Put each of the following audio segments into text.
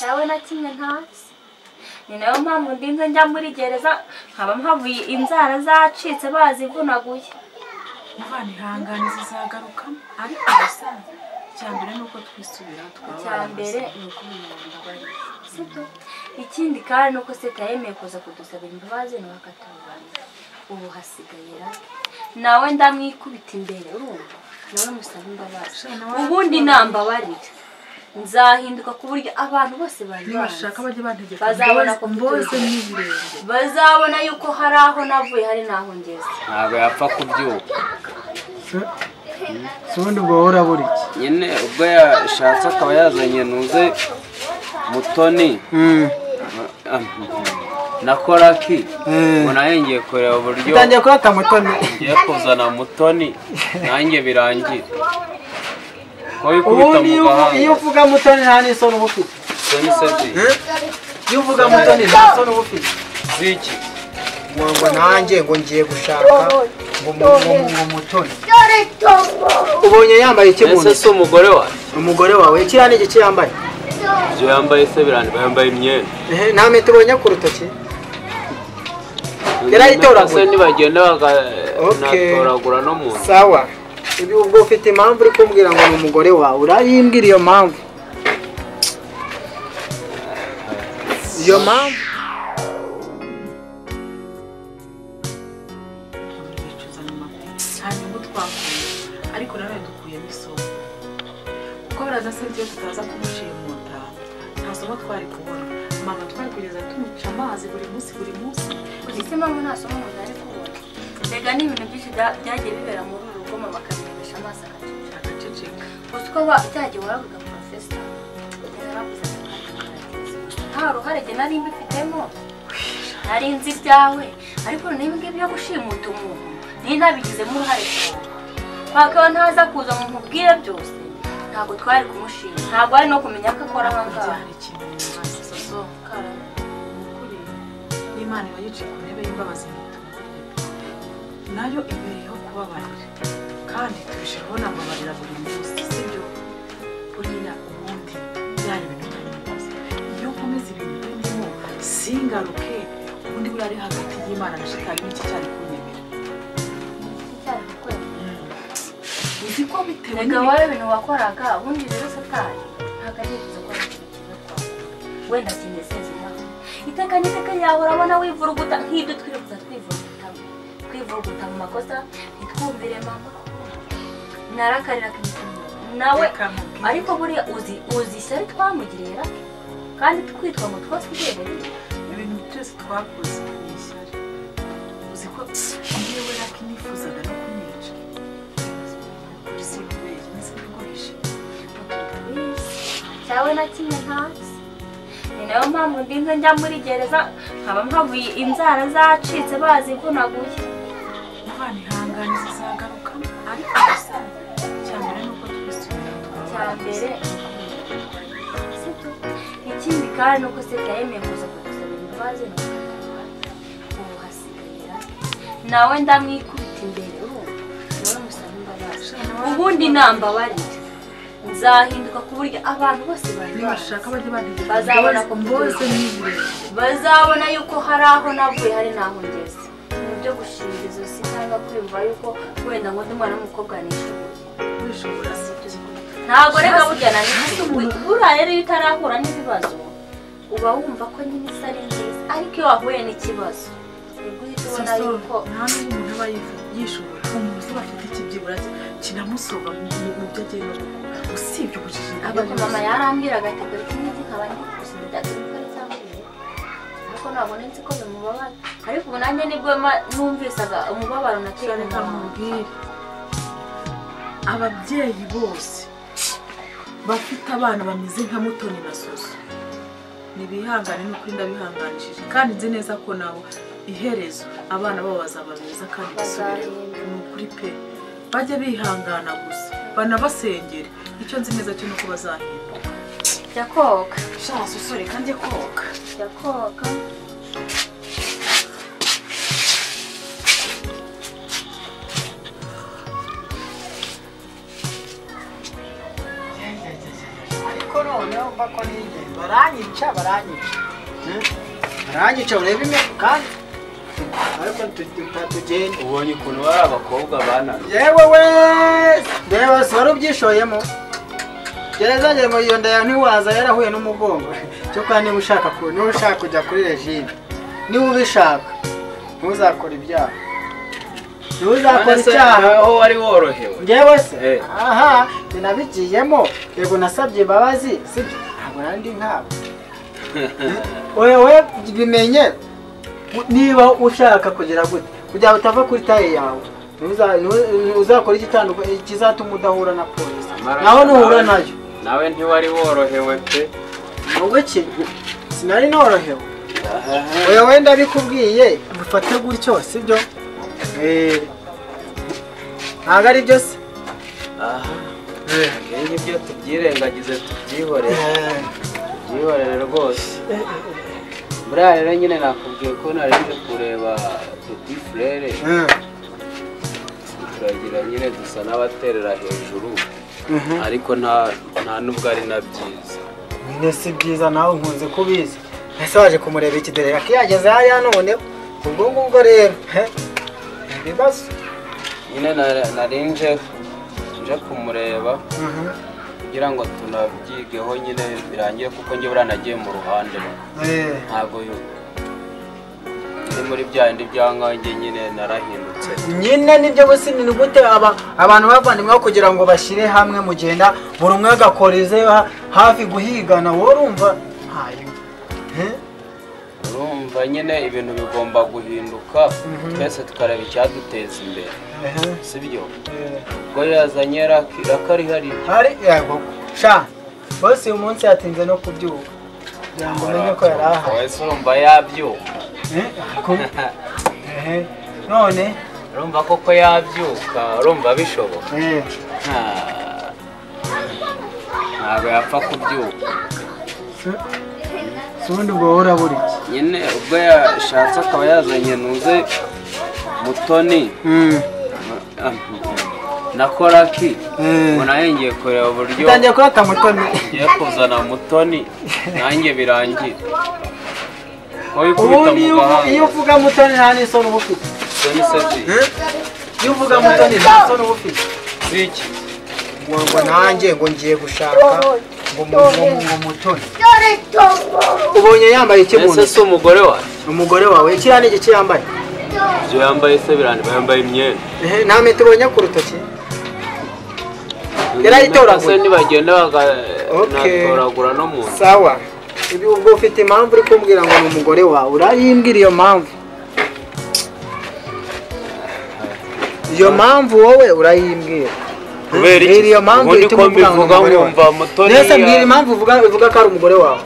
cyawe na kimwe ntazi. Ni nayo mpamvu ndinze njya muri gereza nkaba mpavuye inzara zacitse bazivunaguye. Muvana ihangane zizagaruka ariko gusa cyambere nuko twisubira twaba cyambere nuko umuntu bari sibyo. Ikindi kandi nuko seta yemeye kuza kudusaba imbabazi no bakatubana. Ubu hasigaye nawe ndamwikubita imbere urumva nawe musaba imbabazi. Ubundi nambabarira nzahinduka ku buryo abantu bose bashaka baje bantegeka bazabona ko mboze n'ibirenge bazabona yuko hari aho navuye hari naho ngeze. Ntabwo yapfa kubyuka. Sondi ubwo hora buri Nyine ubwo yashatse akaba yazanye nuze Mutoni na Koraki naye ngiye kureba uburyo utangiye kurata Mutoni ngiye kuzana Mutoni nanjye birangira. Iyo uvuga Mutoni nta n'isoni uba ufite. Iyo uvuga Mutoni nta n'isoni uba ufite. Ziki ngo nanjye ngo ngiye gushaka ngo Mutoni ubonye yambaye iki muntu? ese umugore wawe? Umugore wawe kiriya ni iki yambaye? Ibyo yambaye se birandika yambaye imyenda. Nta mpeta ubonye ku rutoki? Yarayitoragura nibagenda bakanatoragura no mu nda. Sawa ibi ubwo ufite impamvu uri kumbwira ngo ni umugore wawe urayimbwira iyo mpamvu ariko nawe dukuyemo isomo kuko baraza sentiyo tutaza kumushimuta nta somo twari kubona. Mama twari kugeza tumuca amazi buri munsi Ese mama nta somo umuntu ari kubona. Mbega ni ibintu byinshi byagiye bibera muri uru rugo mama akabimenyesha amaso agaceceka. Gusa uko byagiye waravuga professor yaravuze nta ruhare jye nari mbifitemo nari nzi ibyawe ariko n'imbwe byo gushimuta umuntu nintabigizemo uruhare cyane bakaba ntaza kuza mu mubwire byose ntabwo twari kumushima ntabwo ari no kumenya ko akora ahangaha. Imana yayicaye ku ntebe y'imbabazi nayo ibereyeho kubabarira kandi tubishyiraho n'amabarira buri munsi sibyo. Buriya ubundi byari ibintu by'imbabazi iyo nkomeza ibintu birimo singaruke ubundi buriya ari hagati y'Imana na Shitani n'iki cyari kunyemera uzi ko bitewe n'ibintu ibintu wakoraga ubundi rero Satani ntabwo ari yifuza ko ari ikintu cyiza kwawe wenda kineseze nawe iteka yawe urabona wivuruguta nk'ibyo twivuruguta mu makosa ntitwumvire mama narakarira nawe ariko buriya uzi ishyari twamugiriye kandi twitwa ngo twose ibereye ibintu byose twakoze ni ishyari. Uzi ko yewe raki nifuzaga no kumwica kuri sibubeye n'isibikoresha cyawe na kimwe ntazi. Ni nayo mpamvu ndinze njya muri gereza nkaba mpavuye inzara zacitse bazivunaguye. Muvana ihangane zizagaruka ariko gusa cyambere nuko twisubira cyambere ikindi kandi nuko seta yemeye kuza kudusaba imbabazi no bakatubana. Ubu hasigaye nawe ndamwikubita imbere urumva nawe musaba imbabazi. Ubundi nambabarira nzahinduka ku buryo abantu bose bashaka baje bantegeka bazabona ko mboze n'ibirenge bazabona yuko hari aho navuye hari naho ngeze. Mu byo gushinga izosi cyangwa kwiyumva yuko wenda ngo ndi mwana w'umukobwa nishobora ntabwo reka burya na buriya rero iyo utarahura n'ibibazo uba wumva ko nyine isa ari nziza ariko iyo wahuye n'ikibazo nibwo uhita ubona yuko nta n'umuntu aba yishobora umuntu uba afite ikibyibura kinamusoba mu byo agiye no gukora usibye ubujiji. Ariko mama yarambwiraga ati dore iki ngiki nkaba ndi kugusubiza ariko cyangwa ariko nabona nzi ko bimubabara ariko ubu nanjye nibwo numvisaga umubabaro nateye reka mubwire ababyeyi bose bafite abana bameze nka Mutoni na Soso nibihangane n'ukuri ndabihanganishije kandi nzi neza ko nabo iherezo abana babo bazaba beza kandi basubireho n'ukuri pe bajye bihangana gusa banabasengere icyo nzi neza cyo nuko bazahinduka. Jya koga sha Soso reka njye koga jya koga ariko noneho mba ko nige baranyica baranyica urebe imwe kandi ariko tugenda ubonye ukuntu bari abakobwa banana yewe we ndeba se wari ubyishoyemo gereza njye mu iyo ndaya ntiwaza yarahuye n'umugongo cyo kandi niba ushaka kujya kuri regime niba ubishaka ntuzakora ibyaha ntuzakora icyaha aho wari worohewe njyewe se aha sinabigiyemo yego nasabye imbabazi sibyo ntabwo nandi nkabo wewe bimenye niba ushaka kugira gute kugira ngo utava kuri taye yawe uzakora ikizatuma udahura na polisi naho nuhura nayo nawe ntiwari worohewe pe ubwo ki sinari norohewe oya wenda bikubwiye bifate gutyo sibyo ntabwo ari byo se ngibyo tubyirengagize tubyihorere rwose buriya rero nyine nakubwiye ko narinje kureba Petit Frere turagira nyine dusa n'abaterera hejuru ariko nta nubwo ari na byiza nyine si byiza nawe nkunze kubizi ese waje kumureba ikidere akiyageze hariya noneho ubwo ngubwo rero ibibazo nyine narinje kumureba kugira ngo tunabyigeho nyine birangiye kuko njye buranagiye mu ruhande ntabwo muri bya bindi byankange nyine narahindutse nyine nibyo gusa ni gute abantu bavandimwe kugira ngo bashyire hamwe mugenda buri umwe agakorize hafi guhigana wowe urumva ntayo urumva nyine ibintu bigomba guhinduka twese tukareba icyaduteza imbere sibyo ubwo yazanye rakari hari yego sha bose uyu munsi yatinze no kubyuka kugira ngo umenye ko yari ahari wese urumva yabyuka none urumva koko yabyuka urumva bishoboka ntabwo yapfa kubyuka si ubundi ubwo wowe urabura iki nyine ubwo yashatse akaba yazanye nuze Mutoni na Koraki ngo nawe ngiye kureba uburyo utangiye kurata Mutoni ngiye kuzana Mutoni nanjye birangira ubundi iyo uvuga Mutoni nta n'isoni uba ufite iyo uvuga Mutoni nta n'isoni uba ufite ziki ngo nanjye ngo ngiye gushaka ngo Mutoni ubonye yambaye iki muntu ese si umugore wawe umugore wawe kiriya ni igiki yambaye ibyo yambaye se birandika yambaye imyenda nta mpeta ubonye ku rutoki yarayitoragura nibagenda bagatoragura no mu nzu sawa ubwo ufite impamvu uri kumbwira ngo ni umugore wawe urayimbwira iyo mpamvu wowe urayimbwira kubera iki iyo mpamvu ituma mbivuga nkumva Mutoni nese mbwira impamvu uvuga ko ari umugore wawe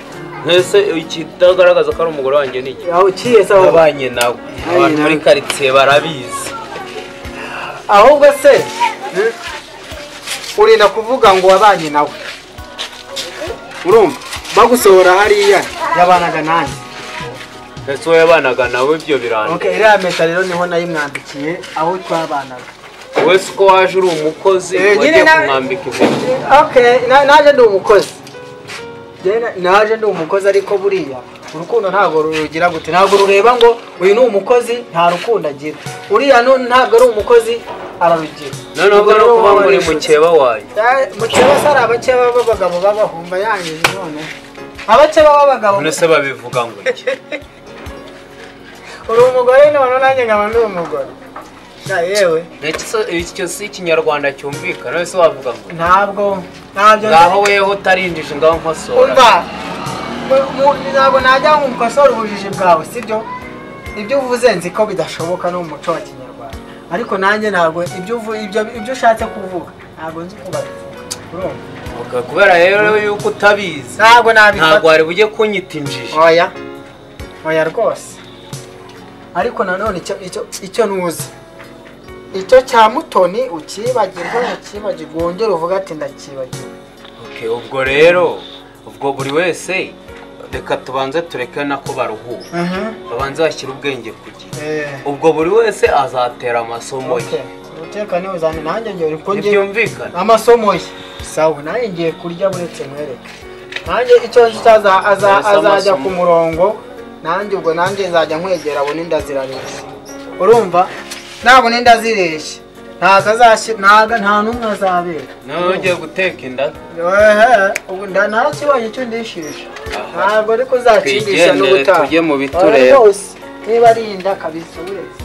ntese ikitagaragaza ko ari umugore wanjye ni iki aho uciye sawa abanye nawe abantu muri karitsiye barabizi ahubwo se urinda kuvuga ngo wabanye nawe urumva bagusohora hariya yabanaga nanjye ese wowe yabanaga nawe ibyo birandika okay iriya mpeta rero niho nayimwandikiye aho twabanaga wese uko waje uri umukozi wagiye kumwambika impeta okay naje ndi umukozi ariko buriya urukundo ntabwo rugira gute ntabwo rureba ngo uyu ni umukozi nta rukundo agira uriya ntabwo ari umukozi ararugira noneho no kuba muri mukeba wayo mukeba se ari abakeba b'abagabo b'abahumba yangije none abakeba b'abagabo none se babivuga ngo iki uri umugore none nanjye nkaba ndi umugore yewe icyo si ikinyarwanda cyumvikana wese wavuga ngo ntabyo ngaho weho utarinjije ngaho nkosora ntabwo najya nk'umukosora ubujiji bwawe sibyo ibyo uvuze nzi ko bidashoboka no mu muco wa kinyarwanda ariko nanjye ntabwo ibyo ushatse kuvuga ntabwo nzi uko babivuga kubera rero yuko utabizi ntabwo nabifata ntabwo wari bujye kunyita injiji oya rwose ariko nanone icyo ntuzi icyo cya Mutoni ukibagirwa wongera uvuga ati ndakibagiwe ubwo rero ubwo buri wese reka tubanze tureke nako baruhuka babanze bashyira ubwenge ku gihe ubwo buri wese azatera amasomo ye utekane uzane nanjye ngiye byumvikana amasomo ye sawa nanjye ngiye kurya buretse mwereke nanjye icyo azajya ku murongo nanjye ubwo nanjye nzajya nkwegera abone inda zirareshya urumva ntabwo n'inda zireshya nta n'umwe azabera nawe ugiye guteka inda ubu ntarakibonye icyo ndishisha ntabwo ariko uzakindisha n'ubutaha tujye mu bitureba niba ari inda kabisa uretse